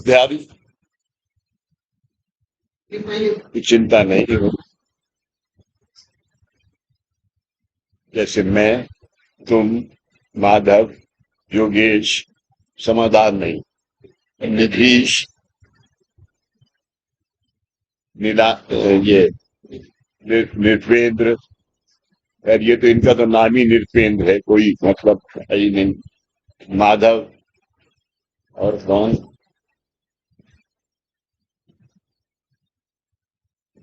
ध्यान की चिंता नहीं हो। जैसे मैं, तुम, माधव, योगेश, समाधान नहीं, निधीश, नीला, ये निर्पेंद्र। यार ये तो इनका तो नाम ही निर्पेंद्र है, कोई मतलब है ही नहीं। माधव, और कौन,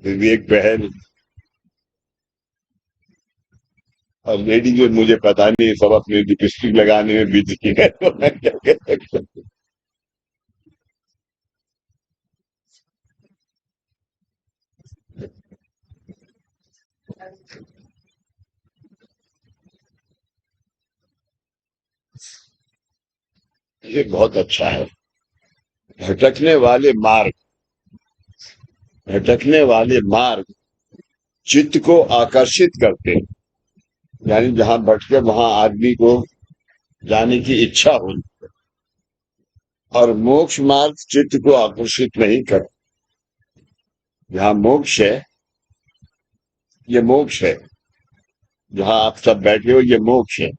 विवेक बहल, और लेडी जो मुझे पता नहीं, सब अपने लिपस्टिक लगाने में बिजी है तो मैं क्या कह सकता हूँ। ये बहुत अच्छा है। भटकने वाले मार्ग, भटकने वाले मार्ग चित्त को आकर्षित करते हैं। यानी जहां भटके वहां आदमी को जाने की इच्छा हुई। और मोक्ष मार्ग चित्त को आकर्षित नहीं कर। जहां मोक्ष है, ये मोक्ष है। जहां आप सब बैठे हो, ये मोक्ष है।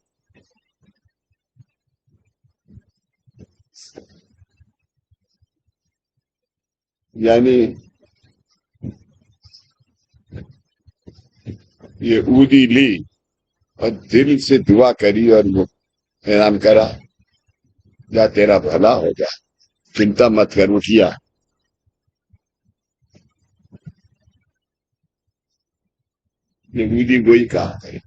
यानी ये ऊदी ली और दिल से दुआ करी और वो ऐलान करा, या तेरा भला होगा, चिंता मत कर, उठिया। ये ऊदी वही कहा है।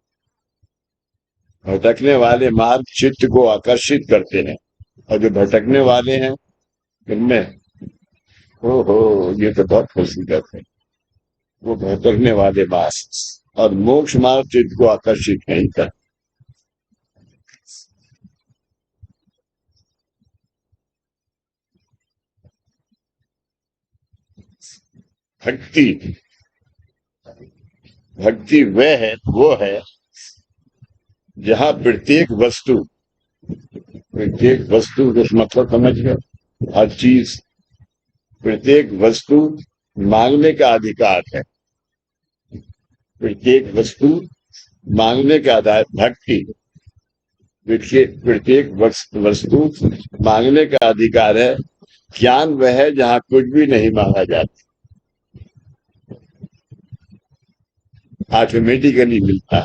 भटकने वाले मार्ग चित्त को आकर्षित करते हैं, और जो भटकने वाले हैं उनमें, ओहो, ये तो बहुत खूबसूरत है। वो भटकने वाले मार्ग और मोक्ष मार्ग चित्त को आकर्षित नहीं कर। भक्ति, भक्ति वह है, वो है जहां प्रत्येक वस्तु का मतलब समझ गए। हर चीज, प्रत्येक वस्तु मांगने का अधिकार है। प्रत्येक वस्तु मांगने का आधार भक्ति। प्रत्येक वस्तु मांगने का अधिकार है। ज्ञान वह है जहां कुछ भी नहीं मांगा जाता, ऑटोमेटिकली मिलता।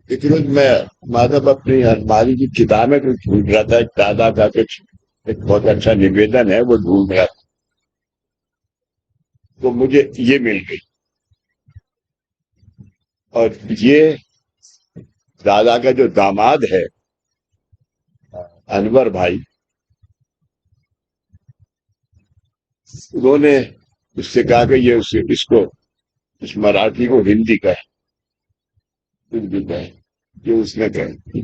लेकिन मैं, माधव, अपनी अलमारी की किताबें कुछ ढूंढ रहा था। एक दादा का कुछ, एक बहुत अच्छा निवेदन है, वो ढूंढ रहा था, तो मुझे ये मिल गई। और ये दादा का जो दामाद है, अनवर भाई, उन्होंने उससे कहा कि ये इसको, इस मराठी को हिंदी का है, हिंदी का है, ये उसने कहा।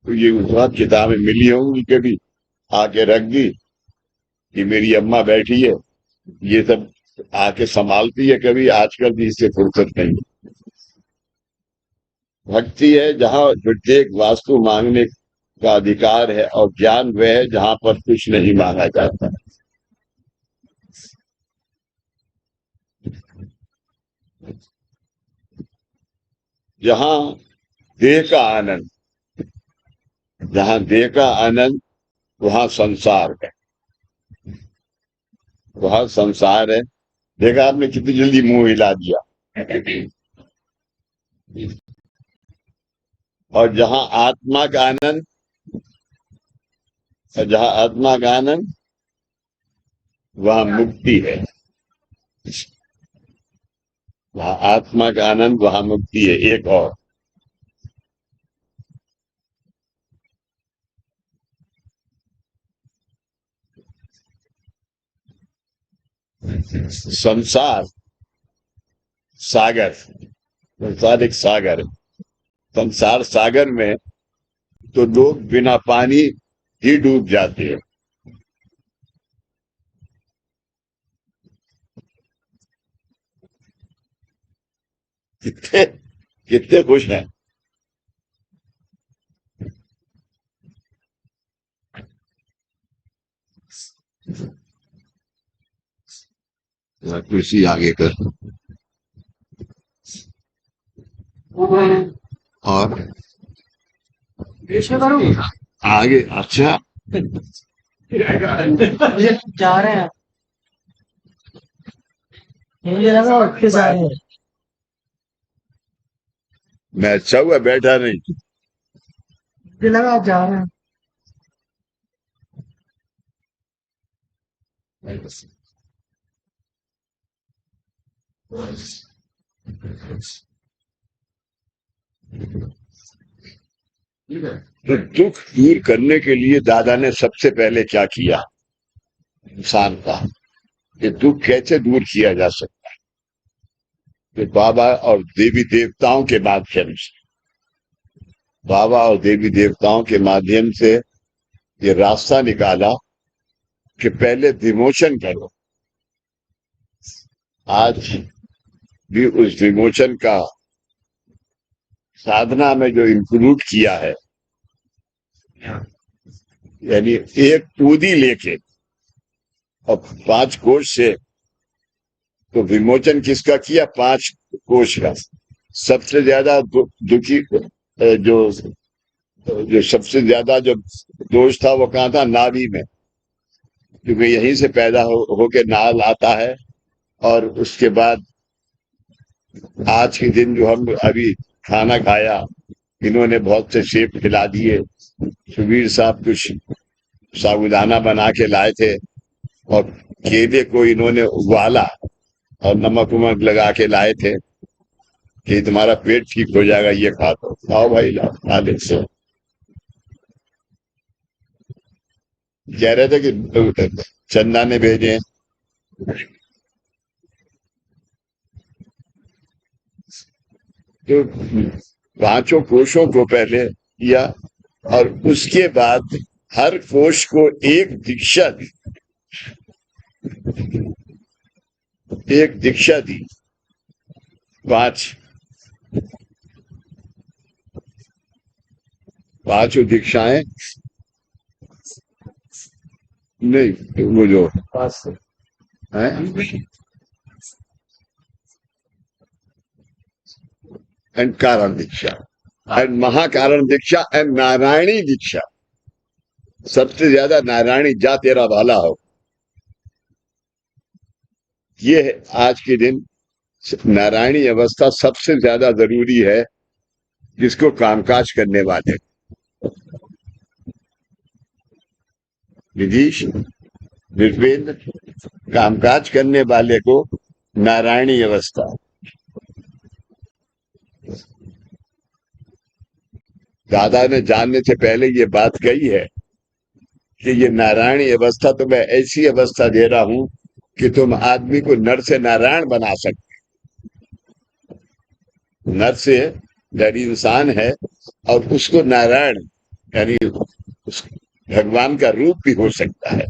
तो ये उस वक्त किताबें मिली होंगी कभी, आके रख दी कि मेरी अम्मा बैठी है, ये सब आके संभालती है, कभी आजकल भी इससे फुर्सत नहीं। भक्ति है जहां प्रत्येक वास्तु मांगने का अधिकार है, और ज्ञान वह है जहां पर कुछ नहीं मांगा जाता। जहां देह का आनंद, जहां देह का आनंद, वहां संसार है, वहां संसार है। देखा आपने कितनी जल्दी मुंह हिला दिया। और जहां आत्मा का आनंद, वहां मुक्ति है। वहां आत्मा का आनंद, वहां मुक्ति है। एक और, संसार सागर, संसार एक सागर है। संसार सागर में तो लोग बिना पानी ही डूब जाते हैं। कितने, कितने खुश हैं। कुर्सी आगे कर। और इसमें करूँ आगे, अच्छा। ये जा रहे हैं मुझे लगा वापस आ रहे हैं मैं अच्छा हुआ बैठा नहीं। मुझे लगा आप जा रहे हैं तो दुख दूर करने के लिए दादा ने सबसे पहले क्या किया इंसान का, कि दुख कैसे दूर किया जा सकता है। तो बाबा और देवी देवताओं के माध्यम से, बाबा और देवी देवताओं के माध्यम से ये रास्ता निकाला कि पहले विमोचन करो। आज भी उस विमोचन का साधना में जो इंक्लूड किया है, यानी एक पूदी लेके और 5 कोष से, तो विमोचन किसका किया? 5 कोष का। सबसे ज्यादा दुखी जो जो सबसे ज्यादा जो दोष था वो कहाँ था? नाभि में, क्योंकि यहीं से पैदा होके नाल आता है। और उसके बाद आज के दिन जो हम अभी खाना खाया, इन्होंने बहुत से सेब खिला दिए। सुबीर साहब कुछ साबूदाना बना के लाए थे, और केले को इन्होंने उबाला और नमक वमक लगा के लाए थे कि तुम्हारा पेट ठीक हो जाएगा, ये खा दो। खाओ भाई, लाओ, खा ले से। कह रहे थे कि चंदा ने भेजे हैं। तो 5 कोषों को पहले किया, और उसके बाद हर कोष को एक दीक्षा दी, एक दीक्षा दी। 5 दीक्षाएं, नहीं वो जो है एंड कारण दीक्षा, एंड महाकारण दीक्षा, एंड नारायणी दीक्षा। सबसे ज्यादा नारायणी, जा तेरा भाला हो। ये है आज के दिन नारायणी अवस्था सबसे ज्यादा जरूरी है जिसको कामकाज करने वाले। निधीश, निर्वेद, कामकाज करने वाले को नारायणी अवस्था। दादा ने जानने से पहले ये बात कही है कि ये नारायणी अवस्था तो मैं ऐसी अवस्था दे रहा हूं कि तुम आदमी को नर से नारायण बना सकते। नर से यानी इंसान है, और उसको नारायण यानी उस भगवान का रूप भी हो सकता है।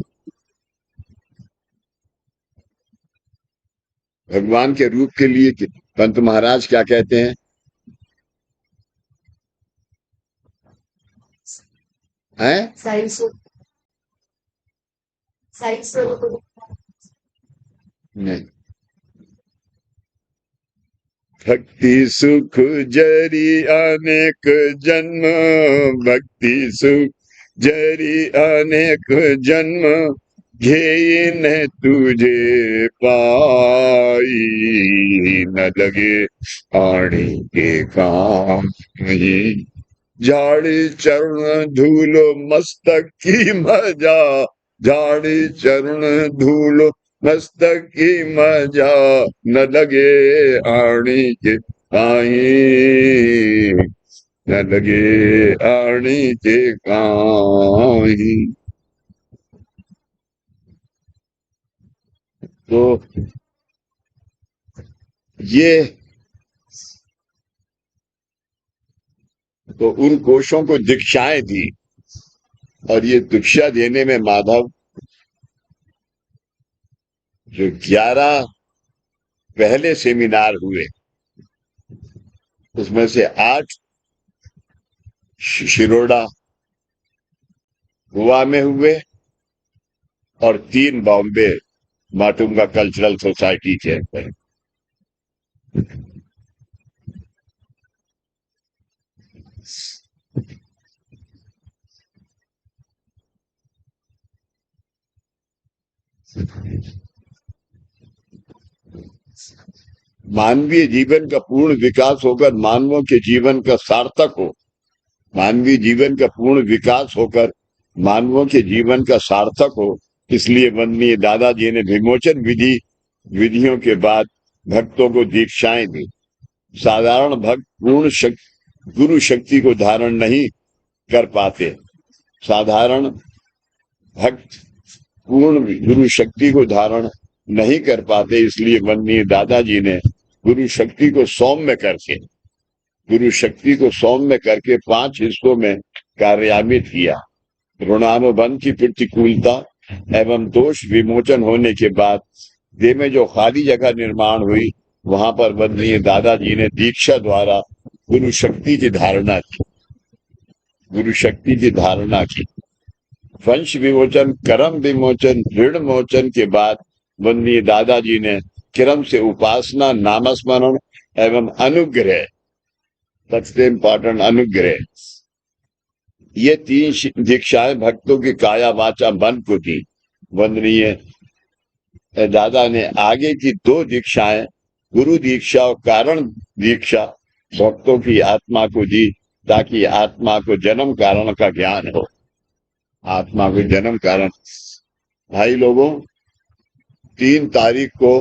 भगवान के रूप के लिए पंत महाराज क्या कहते हैं? हैं? नहीं, भक्ति सुख जरी अनेक जन्म, भक्ति सुख जरी अनेक जन्म, घेई न तुझे पाई, न लगे आणी के काम। झाड़ी चरण धूलो मस्तक की मजा, झाड़ी चरण धूलो मस्तक की मजा, न लगे आणी के काई, न लगे आणी के काई। तो ये, तो उन कोशों को दीक्षाएं दी, और ये दीक्षा देने में माधव जो 11 पहले सेमिनार हुए, उसमें से 8 शिरोडा गोवा में हुए और 3 बॉम्बे माटुंगा कल्चरल सोसाइटी के। मानवीय जीवन का पूर्ण विकास होकर मानवों के जीवन का सार्थक हो, मानवीय जीवन का पूर्ण विकास होकर मानवों के जीवन का सार्थक हो, इसलिए वंदनीय दादाजी ने विमोचन विधियों के बाद भक्तों को दीक्षाएं दी। साधारण भक्त गुरु शक्ति को धारण नहीं कर पाते। साधारण भक्त पूर्ण गुरु शक्ति को धारण नहीं कर पाते, इसलिए वंदनीय दादाजी ने गुरु शक्ति को सौम्य करके 5 हिस्सों में कार्यान्वित किया। ऋणानुबंध की प्रतिकूलता एवं दोष विमोचन होने के बाद देह में जो खाली जगह निर्माण हुई, वहां पर वंदनीय दादाजी ने दीक्षा द्वारा गुरु शक्ति की धारणा की। वंश विमोचन, कर्म विमोचन, ऋण मोचन के बाद वंदनीय दादाजी ने क्रम से उपासना, नामस्मरण एवं अनुग्रह, सबसे इंपॉर्टेंट अनुग्रह, ये 3 दीक्षाएं भक्तों की काया वाचा मन को दी। वंदनीय दादा ने आगे की 2 दीक्षाएं, गुरु दीक्षा और कारण दीक्षा, भक्तों की आत्मा को दी, ताकि आत्मा को जन्म कारण का ज्ञान हो। आत्मा को जन्म कारण। भाई लोगों, 3 तारीख को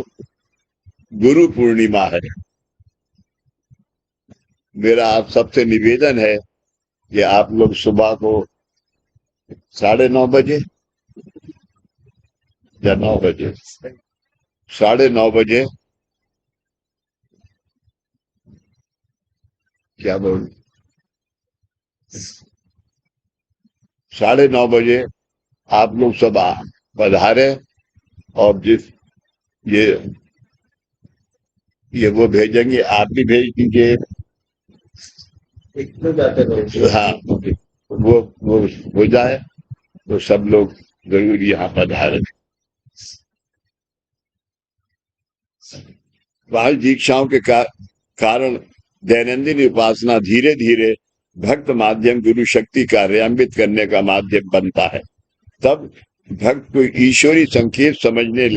गुरु पूर्णिमा है। मेरा आप सबसे निवेदन है कि आप लोग सुबह को 9:30 बजे या 9 बजे, 9:30 बजे, क्या बोल 9:30 बजे आप लोग सब पधारे, और ये वो भेजेंगे, आप भी भेज दीजिए। हाँ, वो हो जाए तो सब लोग जरूर यहाँ पधारे। 5 दीक्षाओं के कारण दैनंदिन उपासना धीरे धीरे भक्त माध्यम गुरु शक्ति कार्यान्वित करने का माध्यम बनता है। तब भक्त को ईश्वरी संकेत समझने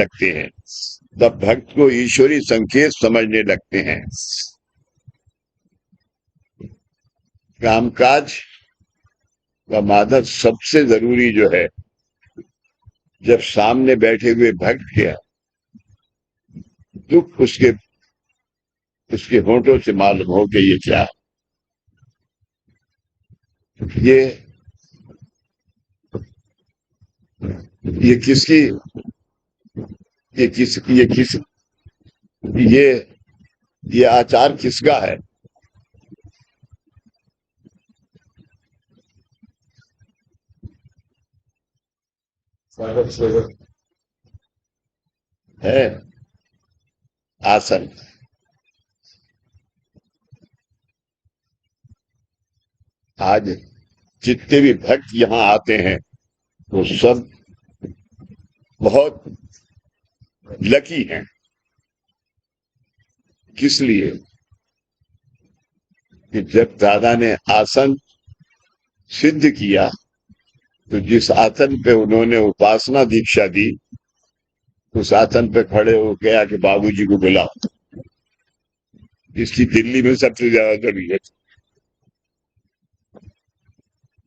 लगते हैं। कामकाज का माधव सबसे जरूरी जो है, जब सामने बैठे हुए भक्त के दुख उसके होंठों से मालूम हो कि ये क्या, ये किसकी, ये आचार किसका है। है आसन। आज जितने भी भक्त यहाँ आते हैं वो सब बहुत लकी हैं। किस लिए? कि जब दादा ने आसन सिद्ध किया, तो जिस आसन पे उन्होंने उपासना दीक्षा दी, उस आसन पे खड़े हो गया कि बाबूजी को बुलाओ। इसकी दिल्ली में सबसे ज्यादा जरूरत।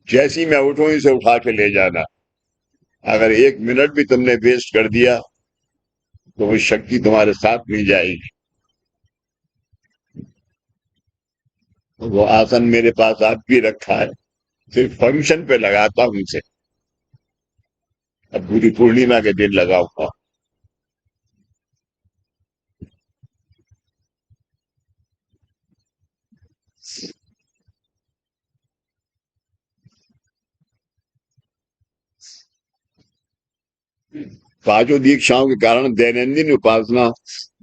जैसी मैं उठूं इसे उठा के ले जाना। अगर 1 मिनट भी तुमने वेस्ट कर दिया तो वो शक्ति तुम्हारे साथ नहीं जाएगी। वो आसन मेरे पास आज भी रखा है, सिर्फ फंक्शन पे लगाता हूं इसे। अब गुरु पूर्णिमा के दिन लगाऊंगा। पांचों दीक्षाओं के कारण दैनंदिन उपासना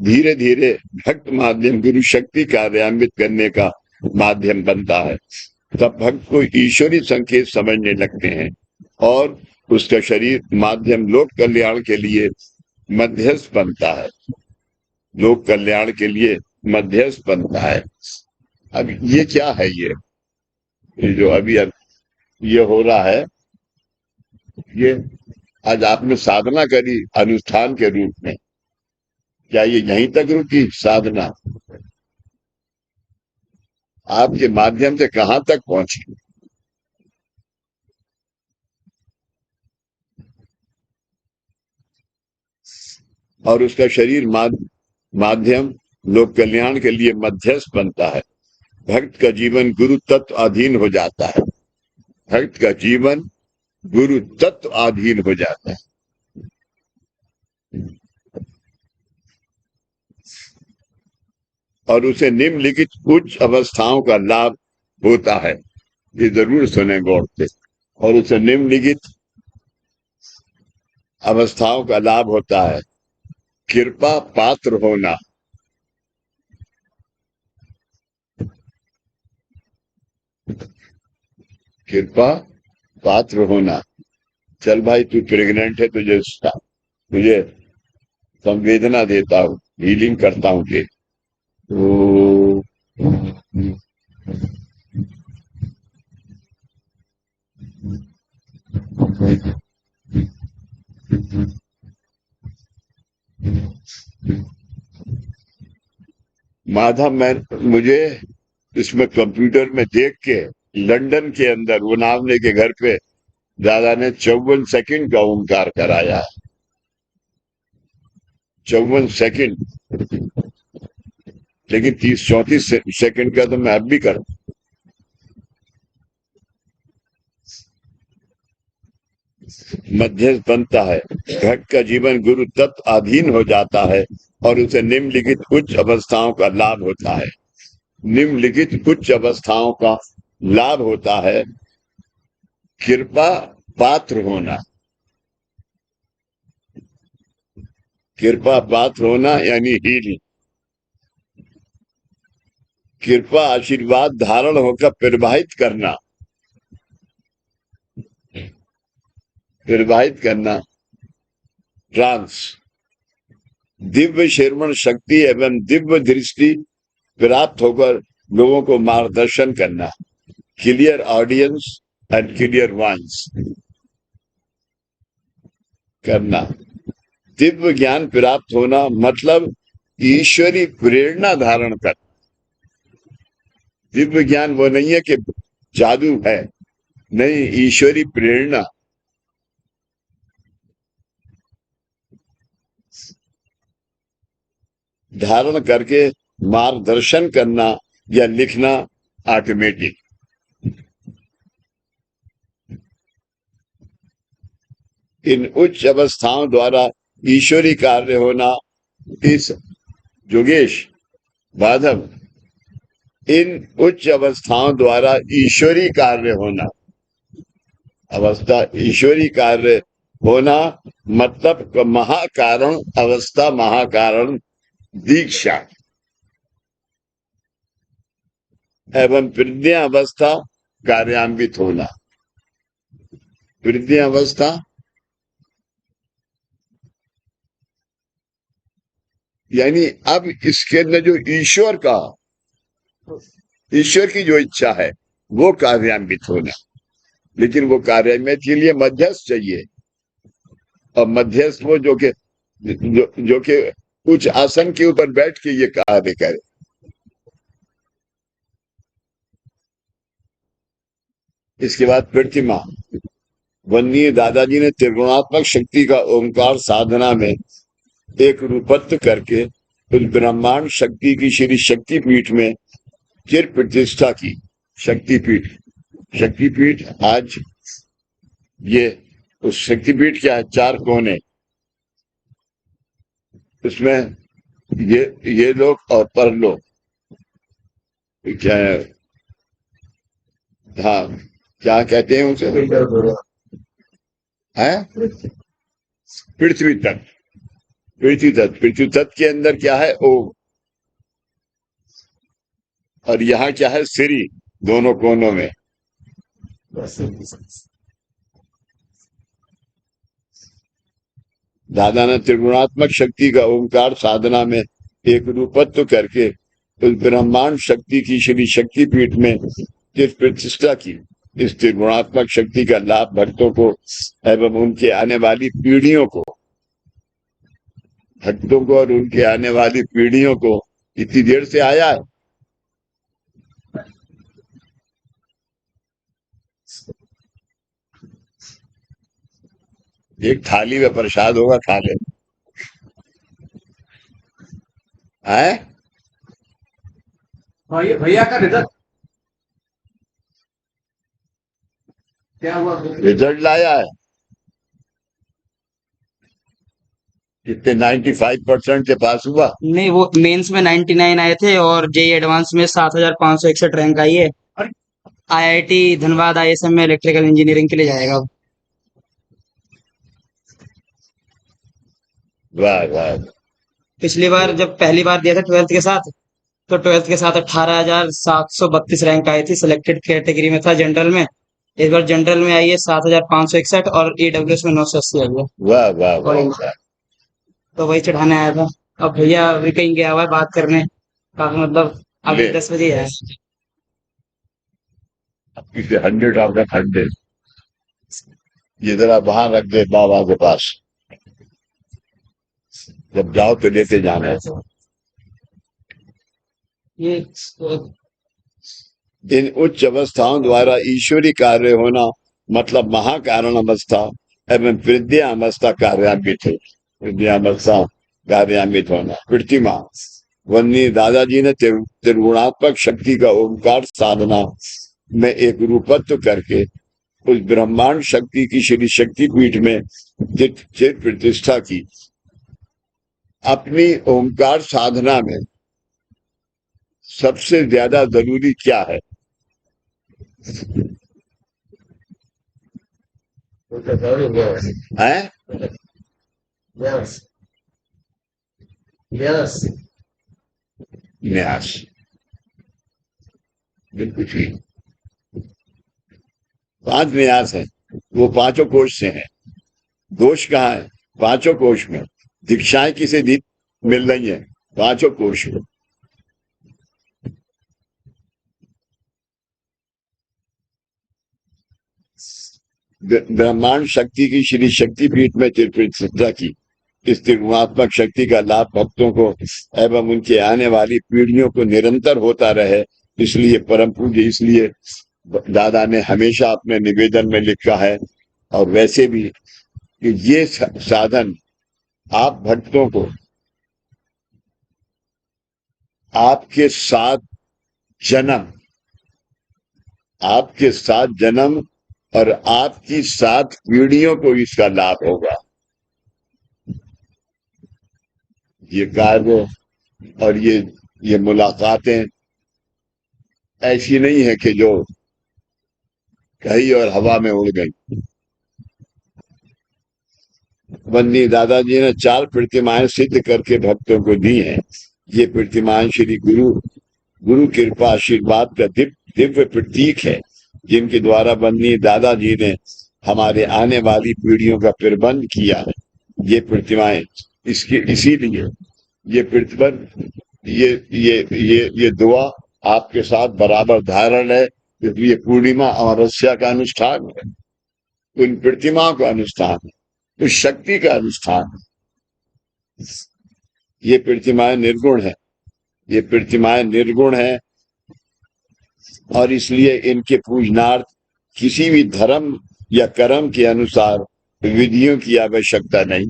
धीरे धीरे भक्त माध्यम गुरु शक्ति कार्यान्वित करने का माध्यम बनता है। तब भक्त को ईश्वरी संकेत समझने लगते हैं और उसका शरीर माध्यम लोक कल्याण के लिए मध्यस्थ बनता है, लोक कल्याण के लिए मध्यस्थ बनता है। अब ये क्या है, ये जो अब ये हो रहा है, ये आज आपने साधना करी अनुष्ठान के रूप में, क्या ये यहीं तक रुकी साधना? आपके माध्यम से कहां तक पहुंची? और उसका शरीर माध्यम लोक कल्याण के लिए मध्यस्थ बनता है। भक्त का जीवन गुरु तत्व अधीन हो जाता है। भक्त का जीवन गुरु तत्व अधीन हो जाता है। और उसे निम्नलिखित उच्च अवस्थाओं का लाभ होता है। ये जरूर सुने गौर से। और उसे निम्नलिखित अवस्थाओं का लाभ होता है। कृपा पात्र होना, कृपा पात्र होना। चल भाई, तू प्रेग्नेंट है, तुझे संवेदना देता हूं, हीलिंग करता हूं तेरी। तो माधव, मुझे इसमें कंप्यूटर में देख के लंदन के अंदर वो नामने के घर पे दादा ने 54 सेकंड का ओंकार कराया। 54 सेकंड। लेकिन 30-34 सेकंड का तो मैं अब भी करता। मध्यस्थ बनता है। भक्त का जीवन गुरु तत्व अधीन हो जाता है और उसे निम्नलिखित उच्च अवस्थाओं का लाभ होता है। निम्नलिखित उच्च अवस्थाओं का लाभ होता है। कृपा पात्र होना। कृपा पात्र होना यानी हीलिंग। कृपा आशीर्वाद धारण होकर प्रवाहित करना, प्रवाहित करना। ट्रांस। दिव्य श्रवण शक्ति एवं दिव्य दृष्टि प्राप्त होकर लोगों को मार्गदर्शन करना। क्लियर ऑडियंस एंड क्लियर वांस करना। दिव्य ज्ञान प्राप्त होना मतलब ईश्वरी प्रेरणा धारण कर। दिव्य ज्ञान वो नहीं है कि जादू है, नहीं, ईश्वरी प्रेरणा। धारण करके मार्गदर्शन करना या लिखना ऑटोमेटिक। इन उच्च अवस्थाओं द्वारा ईश्वरी कार्य होना। इस योगेश माधव, इन उच्च अवस्थाओं द्वारा ईश्वरी कार्य होना। अवस्था ईश्वरी कार्य होना मतलब महाकारण अवस्था, महाकारण दीक्षा एवं प्रज्ञा अवस्था कार्यान्वित होना। प्रज्ञा अवस्था यानी अब इसके अंदर जो ईश्वर की जो इच्छा है वो कार्यान्वित होना। लेकिन वो कार्यान्वित के लिए मध्यस्थ चाहिए। और मध्यस्थ वो जो कि कुछ आसन के ऊपर बैठ के ये कार्य करे। इसके बाद प्रतिमा। वन्य दादाजी ने त्रिगुणात्मक शक्ति का ओंकार साधना में एक रूपत्व करके उस ब्रह्मांड शक्ति की श्री शक्तिपीठ में चिर प्रतिष्ठा की। शक्तिपीठ, शक्तिपीठ आज ये उस शक्तिपीठ क्या है, 4 कोने, उसमें ये लोग और परलोक क्या है, हाँ, क्या कहते हैं उसे, है पृथ्वी तत्व। पृथ्वी तत्व, पृथ्वी तत्व के अंदर क्या है, ओम। और यहाँ क्या है, श्री, दोनों कोनों में। दादा ने त्रिगुणात्मक शक्ति का ओंकार साधना में एक रूपत्व करके उस ब्रह्मांड शक्ति की श्री शक्तिपीठ में तीर्थ प्रतिष्ठा की। इस त्रिगुणात्मक शक्ति का लाभ भक्तों को एवं उनके आने वाली पीढ़ियों को और उनके आने वाली पीढ़ियों को इतनी देर से आया है। एक थाली में प्रसाद होगा, खा ले। है भैया का रिजल्ट क्या हुआ? रिजल्ट लाया है कितने? 95% के पास हुआ। नहीं, वो मेंस में 99 आए थे और जेई एडवांस में 7561 रैंक आई है। आईआईटी धनबाद आईएसएम में इलेक्ट्रिकल इंजीनियरिंग के लिए जाएगा अब। वाह वाह। पिछली बार जब पहली बार दिया था 12th के साथ, तो 12th के साथ 18,732 रैंक आई थी। सिलेक्टेड कैटेगरी में था जनरल में। इस बार जनरल में आई है 7,561 और ईडब्ल्यूएस में 980 आई है। वाह वाह वाह और वाह। तो वही चढ़ाने आया था। अब भैया अभी कहीं गया हुआ है बात करने। काफी मतलब अभी ले 10 बजे है। इसे 100 out of 100 ये जरा वहां रख दे बाबा के पास, जब जाओ तो लेते जाना। ये इन उच्च अवस्थाओं द्वारा ईश्वरी कार्य होना मतलब महाकारण अवस्था एवं विद्या अवस्था कार्यान्वित है। विद्या अवस्था कार्यान्वित होना। प्रतिमा वन्नी दादाजी ने त्रिगुणात्मक शक्ति का ओंकार साधना में एक रूपत्व करके उस ब्रह्मांड शक्ति की श्री शक्तिपीठ में चिर प्रतिष्ठा की। अपनी ओंकार साधना में सबसे ज्यादा जरूरी क्या है? हैं? न्यास। बिल्कुल ठीक। 5 न्यास है, वो पांचों कोश से हैं। दोष कहाँ है? पांचों कोश में। दीक्षाएं किसे दी मिल रही है? पांचों कोश में। ब्रह्मांड शक्ति की श्री शक्तिपीठ में प्रतिष्ठा की। इस त्रिगुणात्मक शक्ति का लाभ भक्तों को एवं उनके आने वाली पीढ़ियों को निरंतर होता रहे, इसलिए परम पूज्य, इसलिए दादा ने हमेशा अपने निवेदन में लिखा है और वैसे भी कि ये साधन आप भक्तों को आपके साथ जन्म और आपकी 7 पीढ़ियों को इसका लाभ होगा। ये कार्य और ये मुलाकातें ऐसी नहीं है कि जो कहीं और हवा में उड़ गई। वन्नी दादाजी ने 4 प्रतिमाएं सिद्ध करके भक्तों को दी हैं। ये प्रतिमाएं श्री गुरु कृपा आशीर्वाद का दिव्य प्रतीक है, जिनके द्वारा वन्नी दादाजी ने हमारे आने वाली पीढ़ियों का प्रबंध किया है। ये प्रतिमाएं इसीलिए ये प्रतिबंध, ये दुआ आपके साथ बराबर धारण है, क्योंकि ये पूर्णिमा अमावस्या का अनुष्ठान है, उन प्रतिमाओं का अनुष्ठान है, उस शक्ति का अनुष्ठान है। ये प्रतिमाएं निर्गुण है, ये प्रतिमाएं निर्गुण है और इसलिए इनके पूजनार्थ किसी भी धर्म या कर्म के अनुसार विधियों की आवश्यकता नहीं।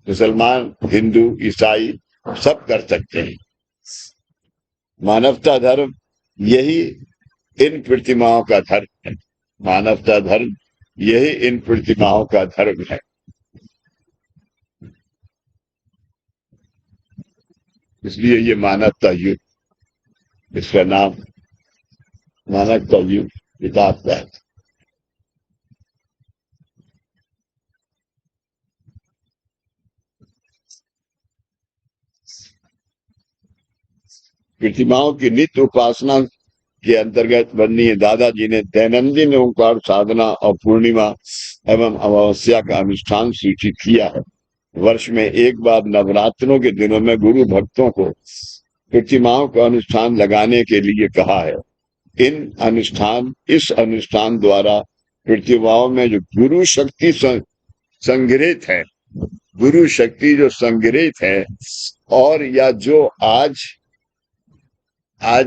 मुसलमान, हिंदू, ईसाई सब कर सकते हैं। मानवता धर्म यही इन प्रतिमाओं का धर्म है। मानवता धर्म यही इन प्रतिमाओं का धर्म है। इसलिए ये मानवता युग, इसका नाम मानवता युग किताब का है। प्रतिमाओं की नित्य उपासना के अंतर्गत वंदनीय दादाजी ने दैनंदिन ओंकार साधना और पूर्णिमा एवं अमावस्या का अनुष्ठान सूचित किया है। वर्ष में एक बार नवरात्रों के दिनों में गुरु भक्तों को प्रतिमाओं का अनुष्ठान लगाने के लिए कहा है। इस अनुष्ठान द्वारा प्रतिमाओं में जो गुरु शक्ति संग्रहित है, गुरु शक्ति जो संग्रहित है, और या जो आज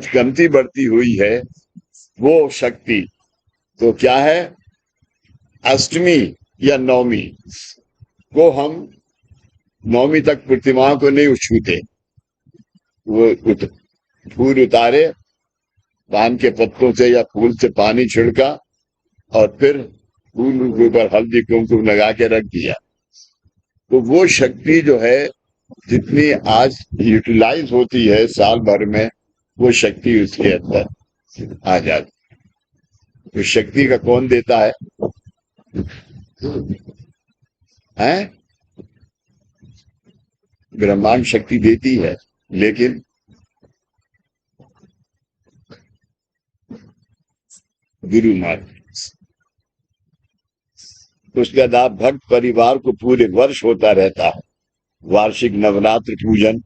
कमती बढ़ती हुई है, वो शक्ति तो क्या है, अष्टमी या नवमी को हम नवमी तक प्रतिमाओं को नहीं छूते, वो फूल उतारे, पान के पत्तों से या फूल से पानी छिड़का और फिर फूल के ऊपर हल्दी कुमकुम लगा के रख दिया। तो वो शक्ति जो है जितनी आज यूटिलाइज होती है साल भर में, वो शक्ति उसके अंदर आ जाती। तो शक्ति का कौन देता है? ब्रह्मांड शक्ति देती है, लेकिन गुरु मार्ग उसका लाभ भक्त परिवार को पूरे वर्ष होता रहता है। वार्षिक नवरात्र पूजन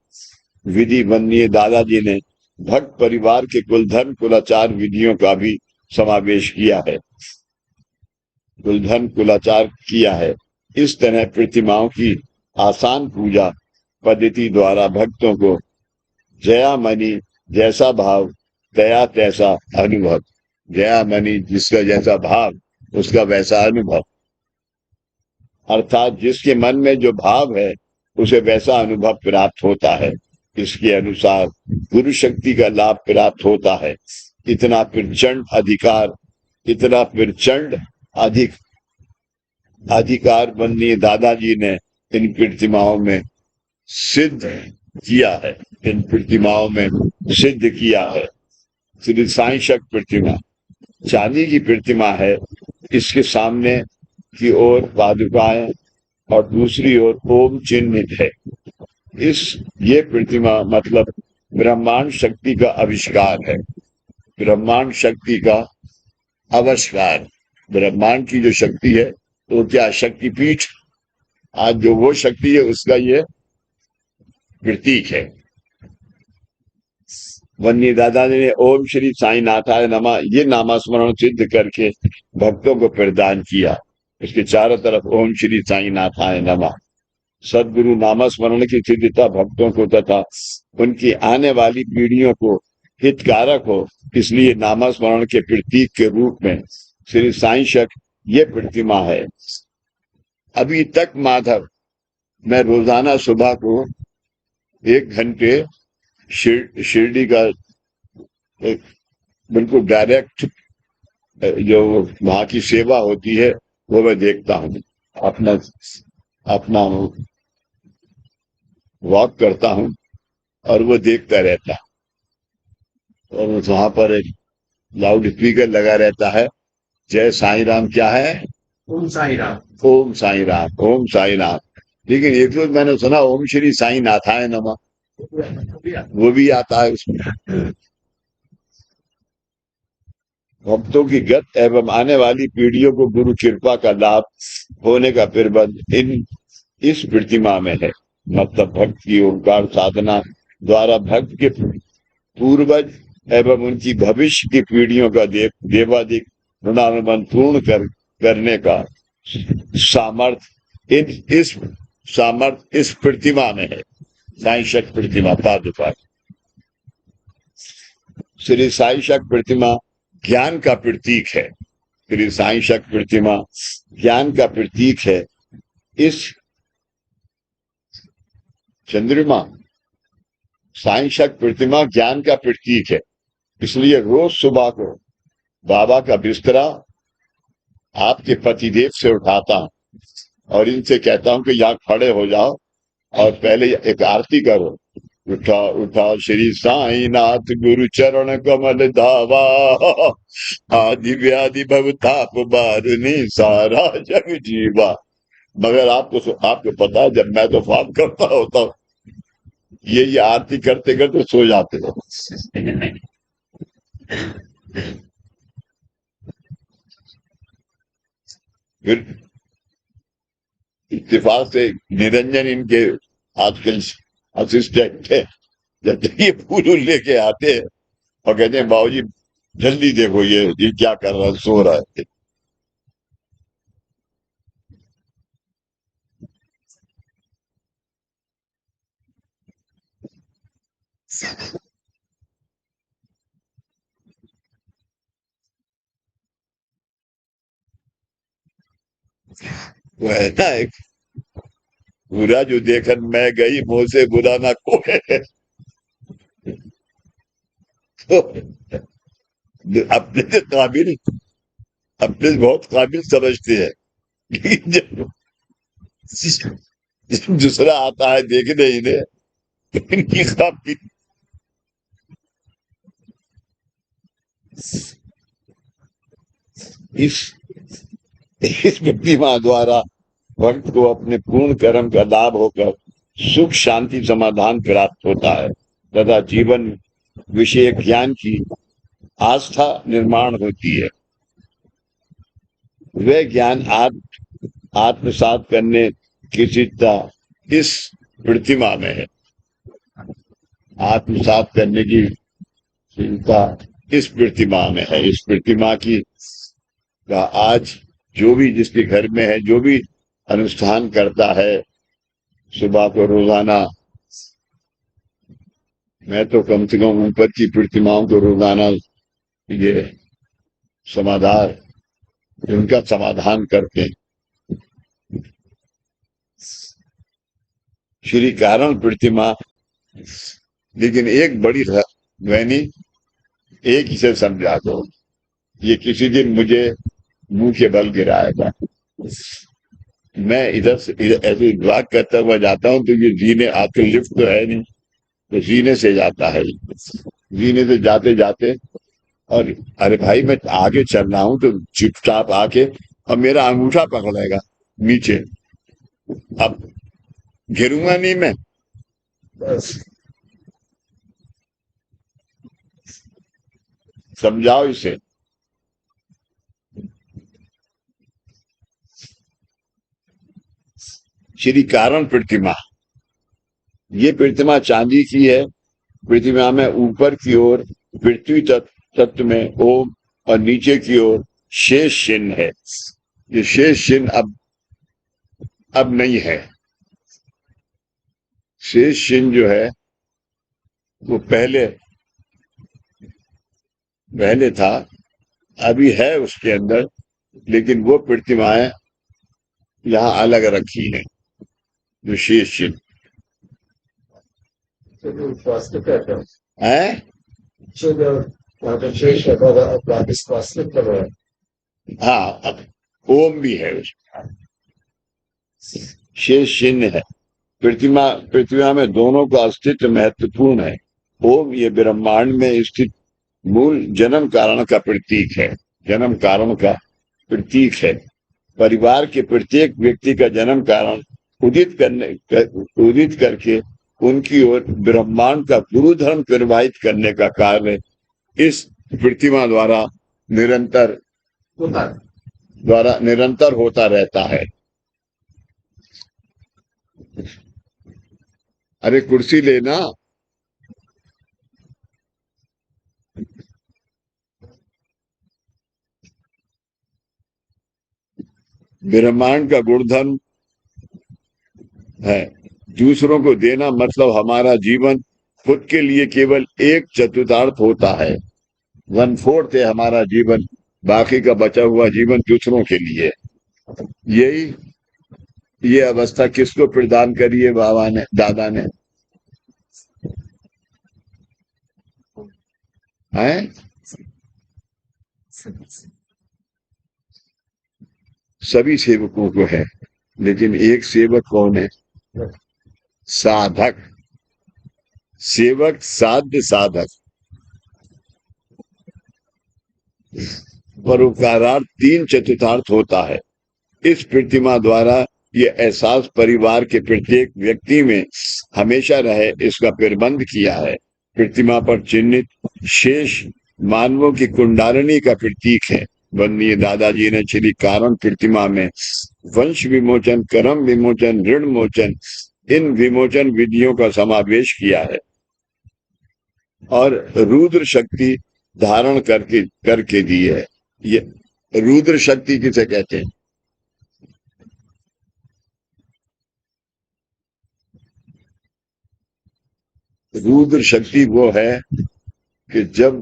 विधि वंदनीय दादाजी ने भक्त परिवार के कुलधर्म कुलाचार विधियों का भी समावेश किया है, कुलधर्म कुलाचार किया है। इस तरह प्रतिमाओं की आसान पूजा पद्धति द्वारा भक्तों को जया मनी जैसा भाव दया तैसा अनुभव, जया मनी जिसका जैसा भाव उसका वैसा अनुभव, अर्थात जिसके मन में जो भाव है उसे वैसा अनुभव प्राप्त होता है। इसके अनुसार गुरु शक्ति का लाभ प्राप्त होता है। इतना प्रचंड अधिकार वंदनीय दादाजी ने इन प्रतिमाओं में सिद्ध किया है। श्री साईं शक्ति प्रतिमा चांदी की प्रतिमा है। इसके सामने की ओर पादुकाएं और दूसरी ओर ओम चिन्हित है। ये प्रतिमा मतलब ब्रह्मांड शक्ति का आविष्कार है, ब्रह्मांड शक्ति का आविष्कार। ब्रह्मांड की जो शक्ति है तो क्या शक्तिपीठ, आज जो वो शक्ति है उसका ये प्रतीक है। वन्नी दादा ने ओम श्री साईं नाथाय नमः ये नामस्मरण सिद्ध करके भक्तों को प्रदान किया। इसके चारों तरफ ओम श्री साईं नाथाय नमः। सदगुरु नामस्मरण की सिद्धता भक्तों को तथा उनकी आने वाली पीढ़ियों को हितकारक हो, इसलिए नामस्मरण के प्रतीक के रूप में श्री साईं शक्ति ये प्रतिमा है। अभी तक माधव मैं रोजाना सुबह को 1 घंटे शिरडी का बिल्कुल डायरेक्ट जो वहां की सेवा होती है वो मैं देखता हूँ। अपना वॉक करता हूँ और वो देखता रहता है। और वहां पर एक लाउड स्पीकर लगा रहता है, जय साईं राम। क्या है? ओम साईं राम। ओम साईं राम, ओम साईं राम। लेकिन एक रोज मैंने सुना ओम श्री साईं नाथाय नमः, वो भी आता है उसमें। भक्तों की गत एवं आने वाली पीढ़ियों को गुरु कृपा का लाभ होने का प्रबंध इस प्रतिमा में है। मतलब भक्त की ओंकार साधना द्वारा भक्त के पूर्वज एवं उनकी भविष्य की पीढ़ियों का देवादिक ऋणानुबंध पूर्ण करने का सामर्थ्य इस प्रतिमा में है। साईं शक्ति प्रतिमा पादुका। श्री साईं शक्ति प्रतिमा ज्ञान का प्रतीक है। श्री साईं शक्ति प्रतिमा ज्ञान का प्रतीक है। इस चंद्रमा साईं शक्ति प्रतिमा ज्ञान का प्रतीक है। इसलिए रोज सुबह को बाबा का बिस्तरा आपके पतिदेव से उठाता हूं और इनसे कहता हूं कि यहाँ खड़े हो जाओ और पहले एक आरती करो। उठा उठा श्री साईं नाथ गुरु चरण कमल धावा, आदि व्याधि भवताप बारनी सारा जग जीवा। मगर आपको पता है, जब मैं तो फाक करता होता हूँ, ये आरती करते करते सो जाते हो। फिर इत्तेफाक से निरंजन इनके आजकल असिस्टेंट है। जब तक ये फूल वूल लेके आते हैं और कहते हैं बाबूजी जल्दी देखो ये क्या कर रहा है, सो रहा है। वो है ना एक बुरा जो देखन मैं गई मुंह से बुरा ना कोई। तो अपने से काबिल, अपने से बहुत काबिल समझते हैं, लेकिन जब दूसरा आता है देखने इन्हें तो इनकी काबिल। इस इस प्रतिमा द्वारा भक्त को अपने पूर्ण कर्म का लाभ होकर सुख शांति समाधान प्राप्त होता है तथा जीवन विषय ज्ञान की आस्था निर्माण होती है। वह ज्ञान आत्मसात करने की चिंता इस प्रतिमा में है। आत्मसात करने की चिंता इस प्रतिमा में है। इस प्रतिमा की का आज जो भी जिसके घर में है, जो भी अनुष्ठान करता है सुबह को रोजाना, मैं तो कम से कम ऊपर की प्रतिमाओं को रोजाना ये समाधान, उनका समाधान करते हैं। श्री कारण प्रतिमा, लेकिन एक बड़ी वैनी एक ही से समझा दो, ये किसी दिन मुझे मुंह के बल गिराएगा। मैं इधर से ऐसे वॉक करता हुआ जाता हूँ तो ये जीने आके, लिफ्ट तो है नहीं तो जीने से जाता है, जीने से जाते जाते और अरे भाई मैं आगे चल रहा हूं तो चुपचाप आके और मेरा अंगूठा पकड़ेगा नीचे। अब गिरूंगा नहीं मैं, बस समझाओ इसे। श्री कारण प्रतिमा, ये प्रतिमा चांदी की है। प्रतिमा में ऊपर की ओर पृथ्वी तत्व में ओम और नीचे की ओर शेष चिन्ह है। ये शेष चिन्ह अब नहीं है। शेष चिन्ह जो है वो पहले था, अभी है उसके अंदर, लेकिन वो प्रतिमाएं यहाँ अलग रखी हैं जो शेष चिन्ह है। हाँ, अब ओम भी है उसमें, शेष चिन्ह है। प्रतिमा में दोनों का अस्तित्व महत्वपूर्ण है। ओम ये ब्रह्मांड में स्थित मूल जन्म कारण का प्रतीक है। जन्म कारण का प्रतीक है। परिवार के प्रत्येक व्यक्ति का जन्म कारण उदित करके उनकी ओर ब्रह्मांड का गुरु धर्म प्रवाहित करने का कार्य इस प्रतिमा द्वारा निरंतर होता रहता है। अरे कुर्सी लेना। ब्रह्मांड का गुणधर्म है दूसरों को देना, मतलब हमारा जीवन खुद के लिए केवल 1/4 होता है। 1/4 है हमारा जीवन, बाकी का बचा हुआ जीवन दूसरों के लिए। ये अवस्था किसको प्रदान करी है बाबा ने, दादा ने? हैं? सभी सेवकों को है, लेकिन एक सेवक कौन है? साधक। सेवक साध्य साधक। परोपकारार्थ 3/4 होता है। इस प्रतिमा द्वारा ये एहसास परिवार के प्रत्येक व्यक्ति में हमेशा रहे, इसका प्रबंध किया है। प्रतिमा पर चिन्हित शेष मानवों की कुंडालिनी का प्रतीक है। वंदनीय दादाजी ने श्री कारण प्रतिमा में वंश विमोचन, कर्म विमोचन, ऋण मोचन, इन विमोचन विधियों का समावेश किया है और रुद्र शक्ति धारण करके करके दी है। ये रुद्र शक्ति किसे कहते हैं? रुद्र शक्ति वो है कि जब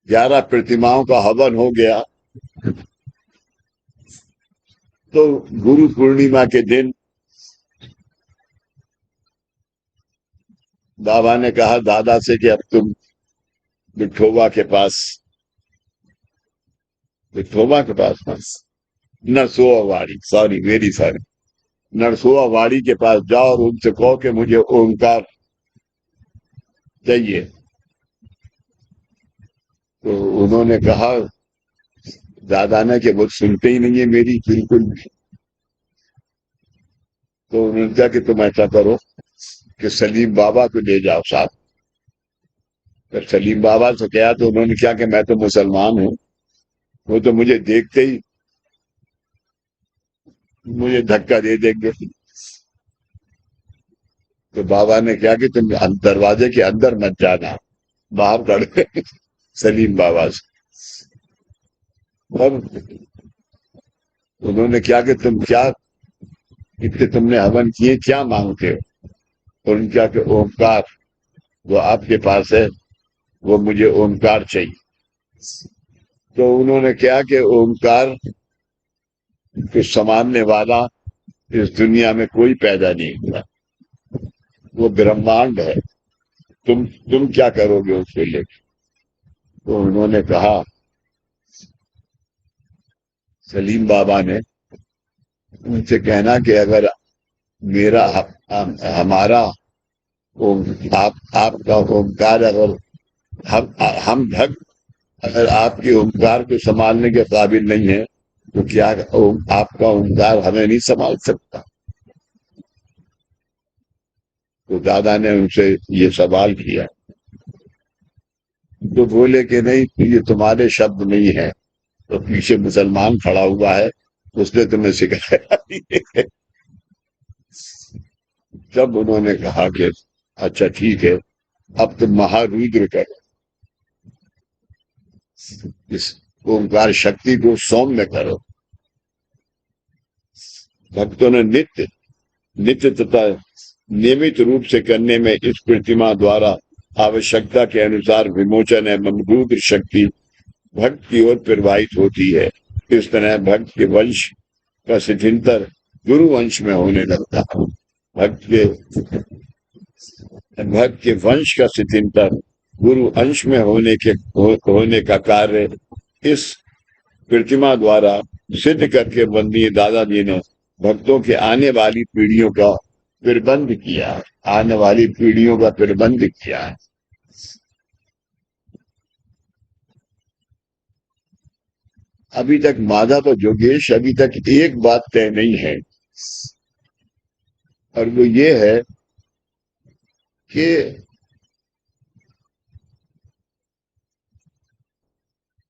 11 प्रतिमाओं का हवन हो गया तो गुरु पूर्णिमा के दिन बाबा ने कहा दादा से कि अब तुम विठोबा के पास नरसोवावाड़ी, सॉरी वेरी सॉरी, नरसोवावाड़ी के पास जाओ और उनसे कहो कि मुझे ओंकार चाहिए। तो उन्होंने कहा दादा ने कि वो सुनते ही नहीं है मेरी बिल्कुल भी। तो उन्होंने कहा कि तुम ऐसा करो कि सलीम बाबा को ले जाओ साथ। तो सलीम बाबा से कहा तो उन्होंने कहा कि मैं तो मुसलमान हूँ, वो तो मुझे देखते ही मुझे धक्का दे देंगे। तो बाबा ने कहा कि तुम दरवाजे के अंदर मत जाना, बाहर खड़े सलीम बाबा से। और उन्होंने कहा कि तुम क्या इतने तुमने हवन किए, क्या मांगते हो? और उन्होंने कहा कि ओंकार जो आपके पास है वो मुझे ओंकार चाहिए। तो उन्होंने कहा कि ओंकार को संभालने वाला इस दुनिया में कोई पैदा नहीं हुआ, वो ब्रह्मांड है, तुम क्या करोगे उसके लिए? तो उन्होंने कहा, सलीम बाबा ने उनसे कहना कि अगर मेरा हमारा आपका ओंकार अगर हम भक्त अगर आपके ओंकार को संभालने के काबिल नहीं है तो क्या आपका ओंकार हमें नहीं संभाल सकता? तो दादा ने उनसे ये सवाल किया तो बोले कि नहीं, ये तुम्हारे शब्द नहीं है। तो पीछे मुसलमान खड़ा हुआ है, उसने तुम्हें सिखाया। जब उन्होंने कहा कि अच्छा ठीक है, अब तुम महारुद्र करो, इस ओंकार शक्ति को सौम्य करो। भक्तों ने नित्य तथा नियमित रूप से करने में इस प्रतिमा द्वारा आवश्यकता के अनुसार विमोचन एवं रुद्र शक्ति भक्त की ओर प्रवाहित होती है। इस तरह भक्त के वंश का शिथिलतर गुरु वंश में होने लगता है। भक्त के वंश का शिथिलतर गुरु अंश में होने का कार्य इस प्रतिमा द्वारा सिद्ध करके वंदनीय दादाजी ने भक्तों के आने वाली पीढ़ियों का प्रबंध किया है। अभी तक माधव और जोगेश अभी तक एक बात तय नहीं है, और वो ये है कि